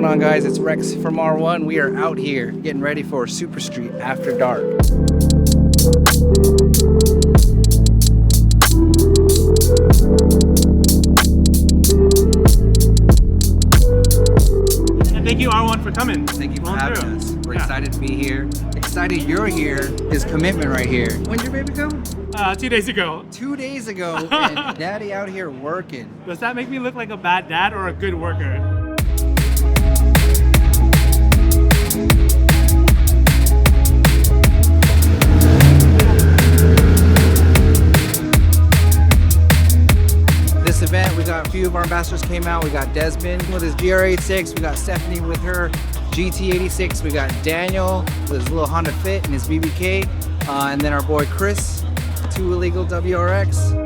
going on, guys? It's Rex from R1. We are out here getting ready for Super Street After Dark. And thank you, R1, for coming. Thank you for having us. We're excited to be here. Excited you're here. His commitment right here. When'd your baby come? 2 days ago. 2 days ago, and daddy out here working. Does that make me look like a bad dad or a good worker? This event, we got a few of our ambassadors came out. We got Desmond with his GR86. We got Stephanie with her GT86. We got Daniel with his little Honda Fit and his BBK. And then our boy Chris, 2 illegal WRX.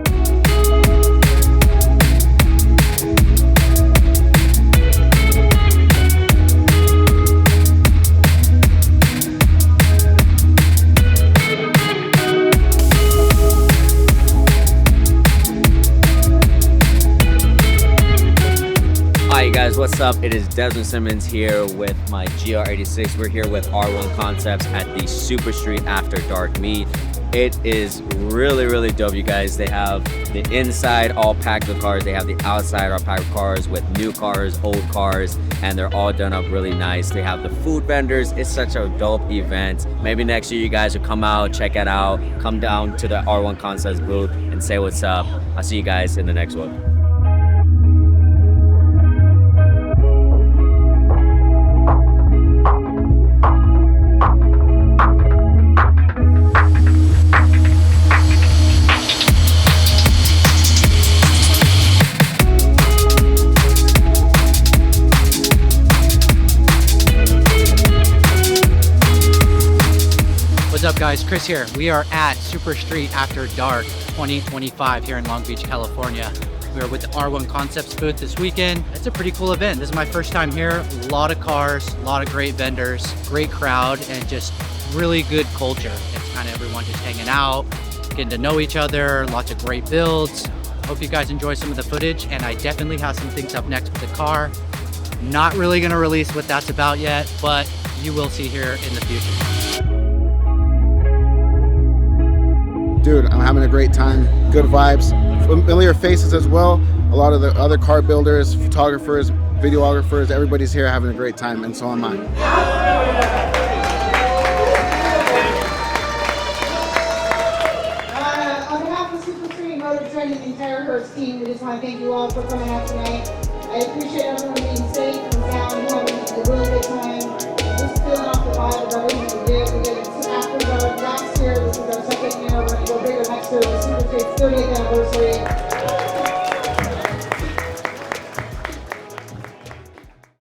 Hi guys, what's up? It is Desmond Simmons here with my GR86. We're here with R1 Concepts at the Super Street After Dark meet. It is really dope, you guys. They have the inside all packed with cars. They have the outside all packed with cars, with new cars, old cars, and they're all done up really nice. They have the food vendors. It's such a dope event. Maybe next year you guys will come out, check it out, come down to the R1 Concepts booth and say what's up. I'll see you guys in the next one. What's up, guys? Chris here. We are at Super Street After Dark 2025 here in Long Beach, California. We are with the R1 Concepts booth this weekend. It's a pretty cool event. This is my first time here. A lot of cars, a lot of great vendors, great crowd, and just really good culture. It's kind of everyone just hanging out, getting to know each other, lots of great builds. Hope you guys enjoy some of the footage, and I definitely have some things up next with the car. Not really gonna release what that's about yet, but you will see here in the future. Dude, I'm having a great time. Good vibes. Familiar faces as well. A lot of the other car builders, photographers, videographers, everybody's here having a great time, and so am I. On behalf of Super Street Motor Trend and the entire Hertz team, we just want to thank you all for coming out tonight. I appreciate everyone being safe and sound, having a really good time. Just feeling off the vibe of everything we did. We did it after dark last year. This is our second year. We're going to go bigger next year with Super Street's 30th anniversary.